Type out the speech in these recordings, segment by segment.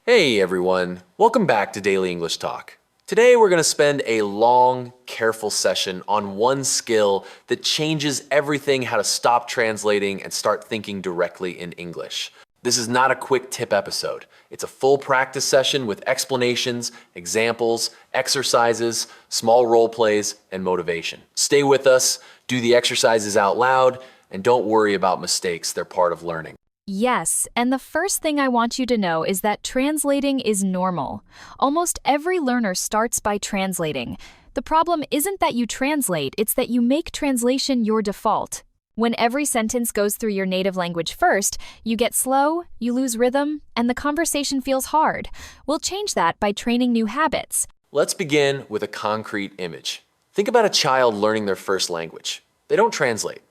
Hey everyone, welcome back to Daily English Talk. Today we're going to spend a long, careful session on one skill that changes everything how to stop translating and start thinking directly in English. This is not a quick tip episode. It's a full practice session with explanations, examples, exercises, small role plays, and motivation. Stay with us, do the exercises out loud, and don't worry about mistakes, they're part of learning. Yes, and the first thing I want you to know is that translating is normal. Almost every learner starts by translating. The problem isn't that you translate, it's that you make translation your default. When every sentence goes through your native language first, you get slow, you lose rhythm, and the conversation feels hard. We'll change that by training new habits. Let's begin with a concrete image. Think about a child learning their first language. They don't translate.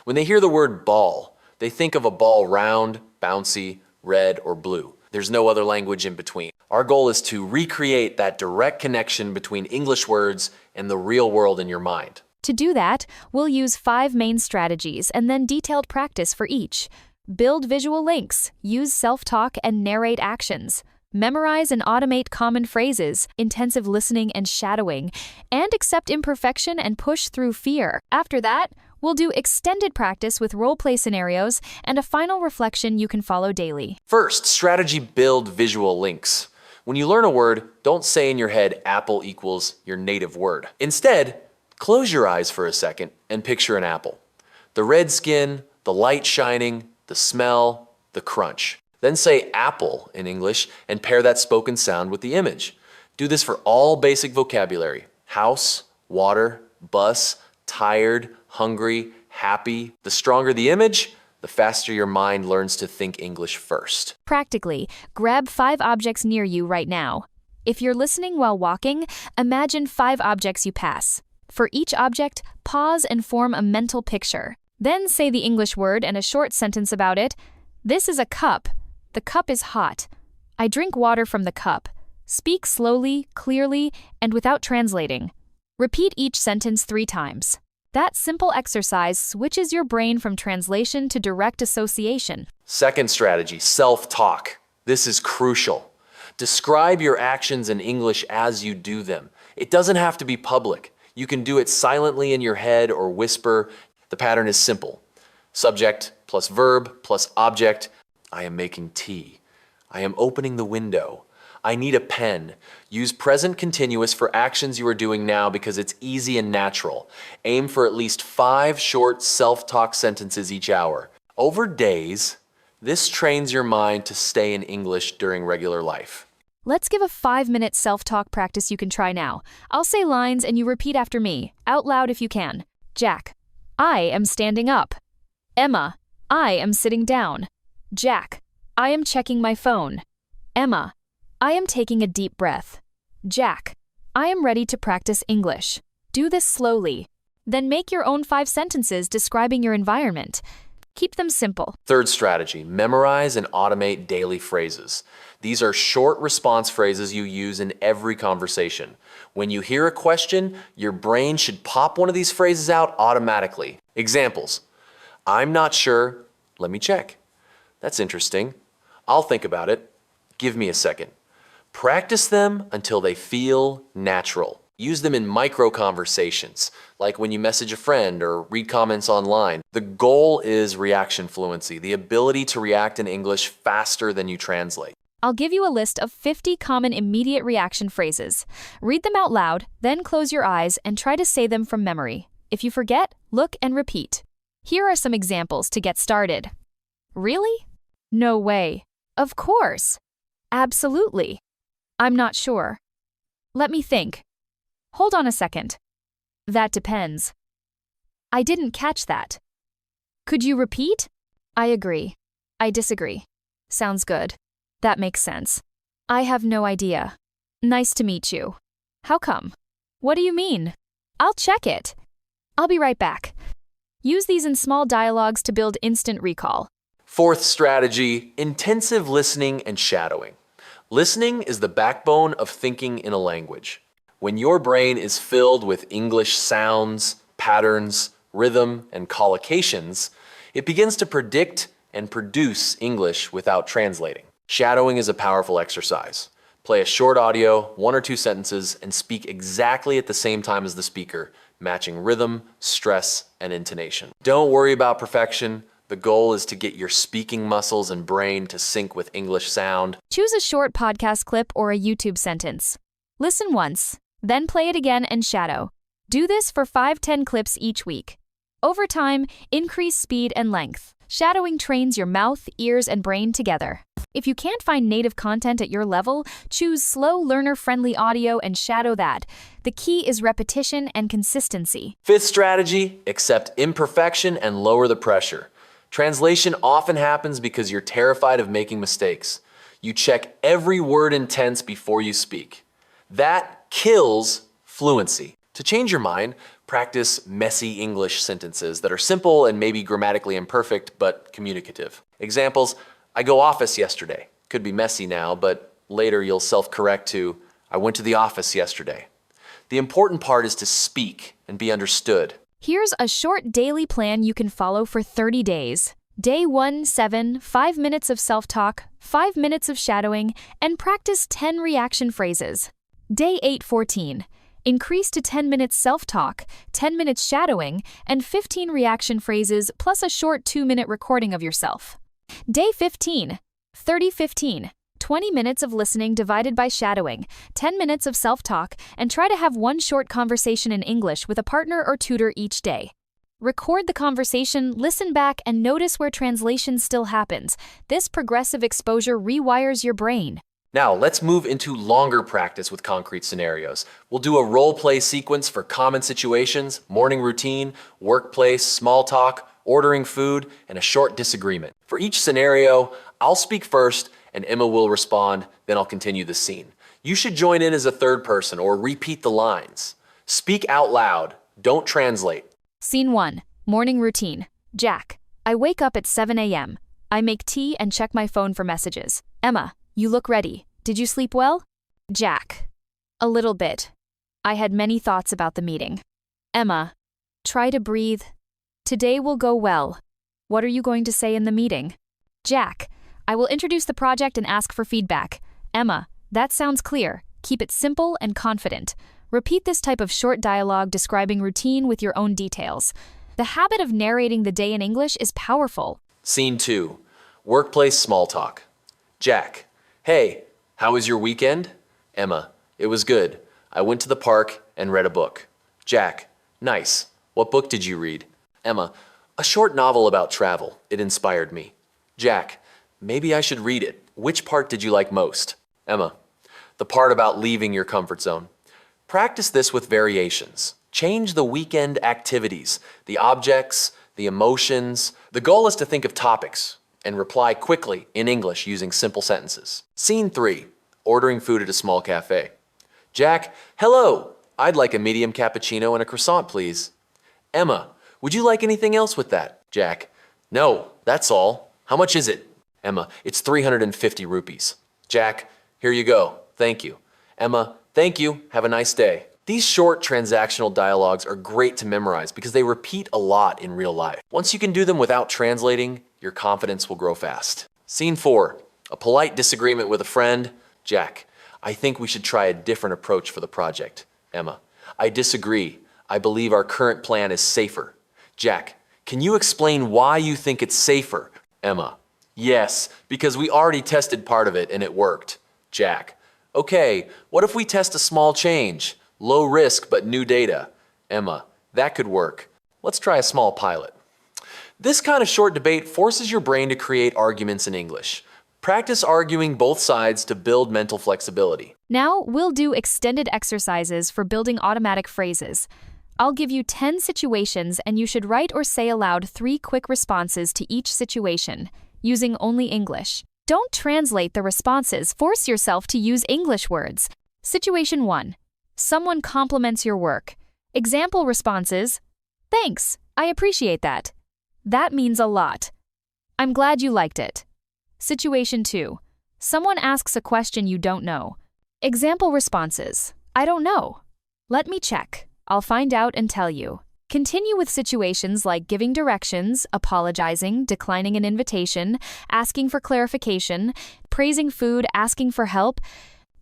When they hear the word ball, they think of a ball round, bouncy, red, or blue. There's no other language in between. Our goal is to recreate that direct connection between English words and the real world in your mind. To do that, we'll use 5 main strategies and then detailed practice for each. Build visual links, use self-talk and narrate actions. Memorize and automate common phrases, intensive listening and shadowing, and accept imperfection and push through fear. After that, we'll do extended practice with role-play scenarios and a final reflection you can follow daily. First, strategy: build visual links. When you learn a word, don't say in your head apple equals your native word. Instead, close your eyes for a second and picture an apple. The red skin, the light shining, the smell, the crunch. Then say apple in English and pair that spoken sound with the image. Do this for all basic vocabulary: house, water, bus, tired, hungry, happy. The stronger the image, the faster your mind learns to think English first. Practically, grab 5 objects near you right now. If you're listening while walking, imagine 5 objects you pass. For each object, pause and form a mental picture. Then say the English word and a short sentence about it. This is a cup. The cup is hot. I drink water from the cup. Speak slowly, clearly, and without translating. Repeat each sentence 3 times. That simple exercise switches your brain from translation to direct association. Second strategy: self-talk. This is crucial. Describe your actions in English as you do them. It doesn't have to be public. You can do it silently in your head or whisper. The pattern is simple. Subject plus verb plus object. I am making tea. I am opening the window. I need a pen. Use present continuous for actions you are doing now because it's easy and natural. Aim for at least 5 short self-talk sentences each hour. Over days, this trains your mind to stay in English during regular life. Let's give a 5-minute self-talk practice you can try now. I'll say lines and you repeat after me, out loud if you can. Jack: I am standing up. Emma: I am sitting down. Jack: I am checking my phone. Emma: I am taking a deep breath. Jack: I am ready to practice English. Do this slowly. Then make your own 5 sentences describing your environment. Keep them simple. Third strategy: memorize and automate daily phrases. These are short response phrases you use in every conversation. When you hear a question, your brain should pop one of these phrases out automatically. Examples: I'm not sure. Let me check. That's interesting. I'll think about it. Give me a second. Practice them until they feel natural. Use them in micro conversations, like when you message a friend or read comments online. The goal is reaction fluency, the ability to react in English faster than you translate. I'll give you a list of 50 common immediate reaction phrases. Read them out loud, then close your eyes and try to say them from memory. If you forget, look and repeat. Here are some examples to get started. Really? No way. Of course. Absolutely. I'm not sure. Let me think. Hold on a second. That depends. I didn't catch that. Could you repeat? I agree. I disagree. Sounds good. That makes sense. I have no idea. Nice to meet you. How come? What do you mean? I'll check it. I'll be right back. Use these in small dialogues to build instant recall. Fourth strategy: intensive listening and shadowing. Listening is the backbone of thinking in a language. When your brain is filled with English sounds, patterns, rhythm, and collocations, it begins to predict and produce English without translating. Shadowing is a powerful exercise. Play a short audio, 1 or 2 sentences, and speak exactly at the same time as the speaker, matching rhythm, stress, and intonation. Don't worry about perfection. The goal is to get your speaking muscles and brain to sync with English sound. Choose a short podcast clip or a YouTube sentence. Listen once, then play it again and shadow. Do this for 5-10 clips each week. Over time, increase speed and length. Shadowing trains your mouth, ears, and brain together. If you can't find native content at your level, choose slow, learner-friendly audio and shadow that. The key is repetition and consistency. Fifth strategy, accept imperfection and lower the pressure. Translation often happens because you're terrified of making mistakes. You check every word and tense before you speak. That kills fluency. To change your mind, practice messy English sentences that are simple and maybe grammatically imperfect, but communicative. Examples: I go office yesterday. Could be messy now, but later you'll self-correct to, I went to the office yesterday. The important part is to speak and be understood. Here's a short daily plan you can follow for 30 days. Day 1, 7, 5 minutes of self-talk, 5 minutes of shadowing, and practice 10 reaction phrases. Day 8, 14. Increase to 10 minutes self-talk, 10 minutes shadowing, and 15 reaction phrases plus a short 2-minute recording of yourself. Day 15, 30-15, 20 minutes of listening divided by shadowing, 10 minutes of self-talk, and try to have one short conversation in English with a partner or tutor each day. Record the conversation, listen back, and notice where translation still happens. This progressive exposure rewires your brain. Now, let's move into longer practice with concrete scenarios. We'll do a role-play sequence for common situations, morning routine, workplace, small talk, ordering food, and a short disagreement. For each scenario, I'll speak first and Emma will respond, then I'll continue the scene. You should join in as a third person or repeat the lines. Speak out loud, don't translate. Scene 1, morning routine. Jack, I wake up at 7 a.m. I make tea and check my phone for messages. Emma, you look ready. Did you sleep well? Jack, a little bit. I had many thoughts about the meeting. Emma, try to breathe. Today will go well. What are you going to say in the meeting? Jack, I will introduce the project and ask for feedback. Emma, that sounds clear. Keep it simple and confident. Repeat this type of short dialogue describing routine with your own details. The habit of narrating the day in English is powerful. Scene 2, workplace small talk. Jack, hey, how was your weekend? Emma, it was good. I went to the park and read a book. Jack, nice. What book did you read? Emma, a short novel about travel. It inspired me. Jack, maybe I should read it. Which part did you like most? Emma, the part about leaving your comfort zone. Practice this with variations. Change the weekend activities, the objects, the emotions. The goal is to think of topics and reply quickly in English using simple sentences. Scene 3, ordering food at a small cafe. Jack, hello. I'd like a medium cappuccino and a croissant, please. Emma, would you like anything else with that? Jack, no, that's all. How much is it? Emma, it's 350 rupees. Jack, here you go. Thank you. Emma, thank you. Have a nice day. These short transactional dialogues are great to memorize because they repeat a lot in real life. Once you can do them without translating, your confidence will grow fast. Scene 4, a polite disagreement with a friend. Jack, I think we should try a different approach for the project. Emma, I disagree. I believe our current plan is safer. Jack, can you explain why you think it's safer? Emma, yes, because we already tested part of it and it worked. Jack, okay, what if we test a small change? Low risk but new data. Emma, that could work. Let's try a small pilot. This kind of short debate forces your brain to create arguments in English. Practice arguing both sides to build mental flexibility. Now, we'll do extended exercises for building automatic phrases. I'll give you 10 situations and you should write or say aloud 3 quick responses to each situation, using only English. Don't translate the responses, force yourself to use English words. Situation 1. Someone compliments your work. Example responses: thanks, I appreciate that. That means a lot. I'm glad you liked it. Situation 2. Someone asks a question you don't know. Example responses: I don't know. Let me check. I'll find out and tell you. Continue with situations like giving directions, apologizing, declining an invitation, asking for clarification, praising food, asking for help,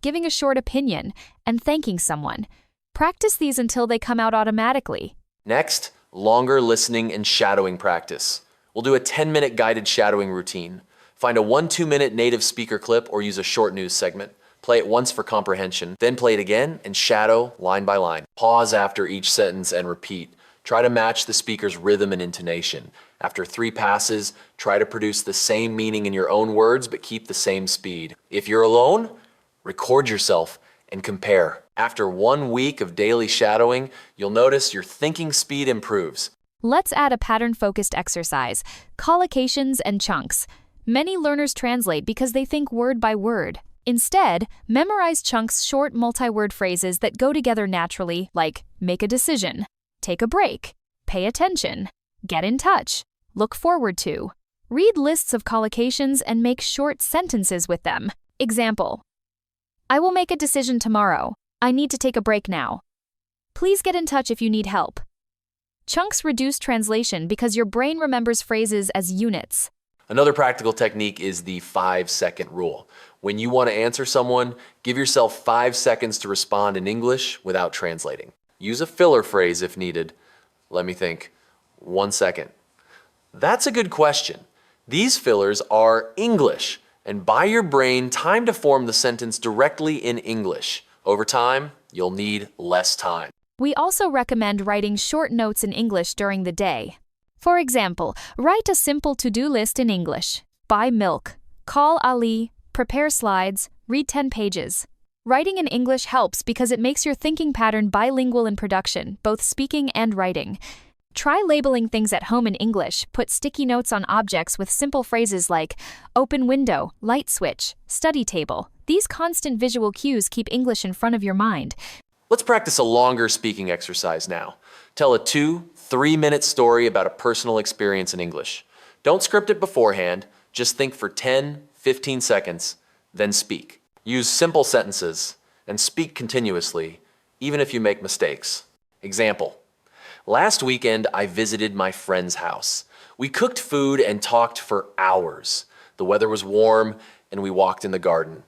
giving a short opinion, and thanking someone. Practice these until they come out automatically. Next, longer listening and shadowing practice. We'll do a 10-minute guided shadowing routine. Find a 1-2-minute native speaker clip or use a short news segment. Play it once for comprehension, then play it again and shadow line by line. Pause after each sentence and repeat. Try to match the speaker's rhythm and intonation. After 3 passes, try to produce the same meaning in your own words but keep the same speed. If you're alone, record yourself and compare. After 1 week of daily shadowing, you'll notice your thinking speed improves. Let's add a pattern-focused exercise, collocations and chunks. Many learners translate because they think word by word. Instead, memorize chunks, short multi-word phrases that go together naturally, like make a decision, take a break, pay attention, get in touch, look forward to. Read lists of collocations and make short sentences with them. Example: I will make a decision tomorrow. I need to take a break now. Please get in touch if you need help. Chunks reduce translation because your brain remembers phrases as units. Another practical technique is the 5-second rule. When you want to answer someone, give yourself 5 seconds to respond in English without translating. Use a filler phrase if needed. Let me think. 1 second. That's a good question. These fillers are English and buy your brain time to form the sentence directly in English. Over time, you'll need less time. We also recommend writing short notes in English during the day. For example, write a simple to-do list in English. Buy milk, call Ali, prepare slides, read 10 pages. Writing in English helps because it makes your thinking pattern bilingual in production, both speaking and writing. Try labeling things at home in English. Put sticky notes on objects with simple phrases like open window, light switch, study table. These constant visual cues keep English in front of your mind. Let's practice a longer speaking exercise now. Tell a 2-3-minute story about a personal experience in English. Don't script it beforehand, just think for 10-15 seconds, then speak. Use simple sentences and speak continuously, even if you make mistakes. Example: last weekend I visited my friend's house. We cooked food and talked for hours. The weather was warm and we walked in the garden.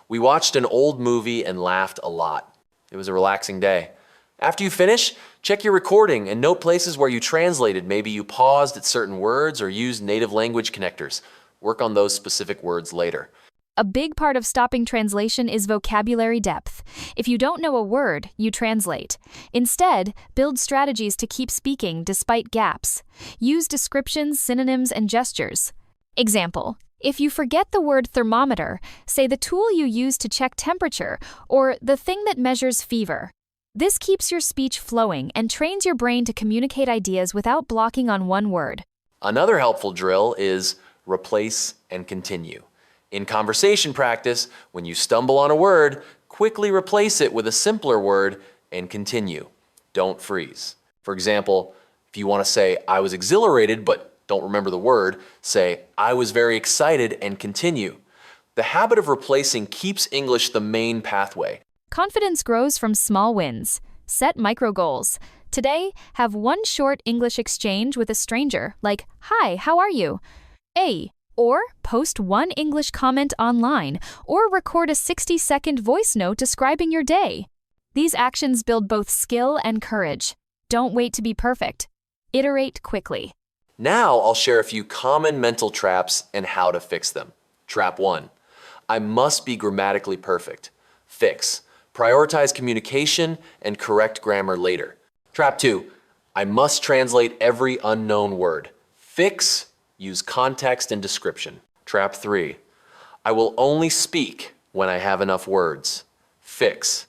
We watched an old movie and laughed a lot. It was a relaxing day. After you finish, check your recording and note places where you translated. Maybe you paused at certain words or used native language connectors. Work on those specific words later. A big part of stopping translation is vocabulary depth. If you don't know a word, you translate. Instead, build strategies to keep speaking despite gaps. Use descriptions, synonyms, and gestures. Example: if you forget the word thermometer, say the tool you use to check temperature or the thing that measures fever. This keeps your speech flowing and trains your brain to communicate ideas without blocking on one word. Another helpful drill is replace and continue. In conversation practice, when you stumble on a word, quickly replace it with a simpler word and continue. Don't freeze. For example, if you want to say, I was exhilarated, but don't remember the word, say, I was very excited and continue. The habit of replacing keeps English the main pathway. Confidence grows from small wins. Set micro goals. Today, have one short English exchange with a stranger, like, Hi, how are you? Or post one English comment online, or record a 60-second voice note describing your day. These actions build both skill and courage. Don't wait to be perfect. Iterate quickly. Now I'll share a few common mental traps and how to fix them. Trap 1. I must be grammatically perfect. Fix. Prioritize communication and correct grammar later. Trap 2. I must translate every unknown word. Fix. Use context and description. Trap 3. I will only speak when I have enough words. Fix.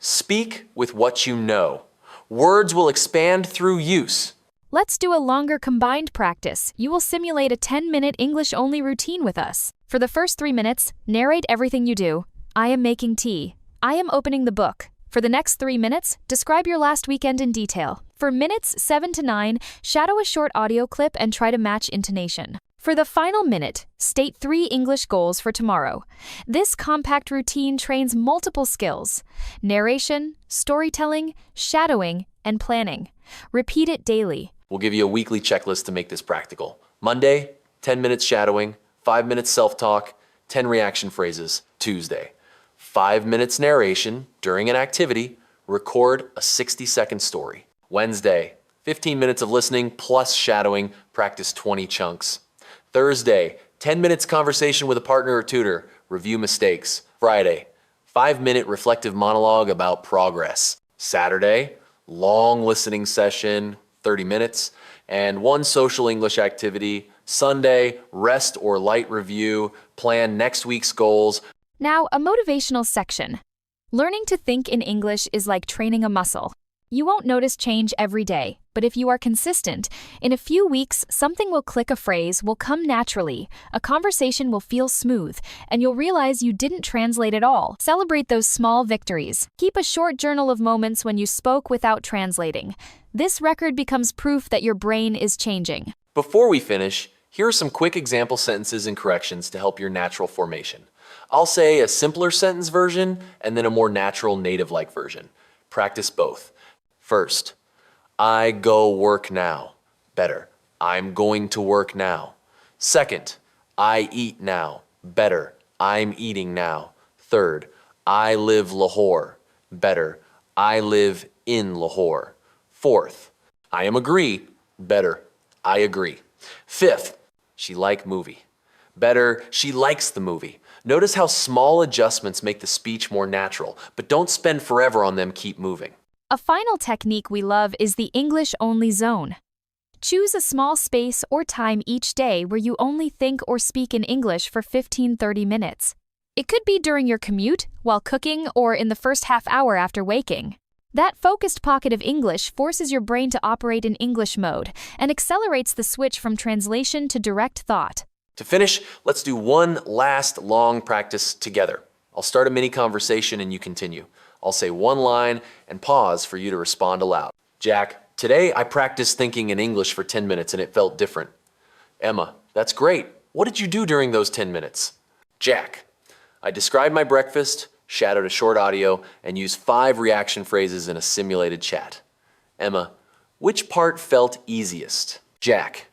Speak with what you know. Words will expand through use. Let's do a longer combined practice. You will simulate a 10-minute English-only routine with us. For the first 3 minutes, narrate everything you do. I am making tea. I am opening the book. For the next 3 minutes, describe your last weekend in detail. For minutes 7 to 9, shadow a short audio clip and try to match intonation. For the final minute, state 3 English goals for tomorrow. This compact routine trains multiple skills: narration, storytelling, shadowing, and planning. Repeat it daily. We'll give you a weekly checklist to make this practical. Monday, 10 minutes shadowing, 5 minutes self-talk, 10 reaction phrases. Tuesday, 5 minutes narration during an activity, record a 60-second story. Wednesday, 15 minutes of listening plus shadowing, practice 20 chunks. Thursday, 10 minutes conversation with a partner or tutor, review mistakes. Friday, 5-minute reflective monologue about progress. Saturday, long listening session, 30 minutes, and 1 social English activity. Sunday, rest or light review, plan next week's goals. Now, a motivational section. Learning to think in English is like training a muscle. You won't notice change every day, but if you are consistent, in a few weeks, something will click, a phrase will come naturally, a conversation will feel smooth, and you'll realize you didn't translate at all. Celebrate those small victories. Keep a short journal of moments when you spoke without translating. This record becomes proof that your brain is changing. Before we finish, here are some quick example sentences and corrections to help your natural formation. I'll say a simpler sentence version and then a more natural native-like version. Practice both. First, I go work now. Better, I'm going to work now. Second, I eat now. Better, I'm eating now. Third, I live Lahore. Better, I live in Lahore. Fourth, I am agree. Better, I agree. Fifth, she like movie. Better, she likes the movie. Notice how small adjustments make the speech more natural, but don't spend forever on them, keep moving. A final technique we love is the English-only zone. Choose a small space or time each day where you only think or speak in English for 15-30 minutes. It could be during your commute, while cooking, or in the first half hour after waking. That focused pocket of English forces your brain to operate in English mode and accelerates the switch from translation to direct thought. To finish, let's do one last long practice together. I'll start a mini conversation and you continue. I'll say one line and pause for you to respond aloud. Jack, today I practiced thinking in English for 10 minutes and it felt different. Emma, that's great. What did you do during those 10 minutes? Jack, I described my breakfast, shadowed a short audio, and used 5 reaction phrases in a simulated chat. Emma, which part felt easiest? Jack,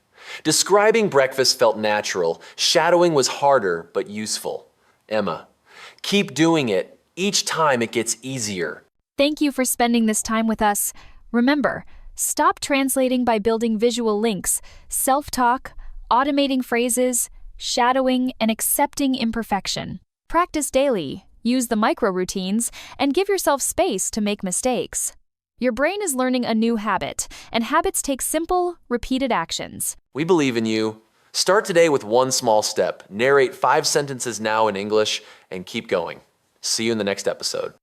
describing breakfast felt natural. Shadowing was harder but useful. Emma, keep doing it. Each time it gets easier. Thank you for spending this time with us. Remember, stop translating by building visual links, self-talk, automating phrases, shadowing, and accepting imperfection. Practice daily, use the micro-routines, and give yourself space to make mistakes. Your brain is learning a new habit, and habits take simple, repeated actions. We believe in you. Start today with one small step. Narrate 5 sentences now in English and keep going. See you in the next episode.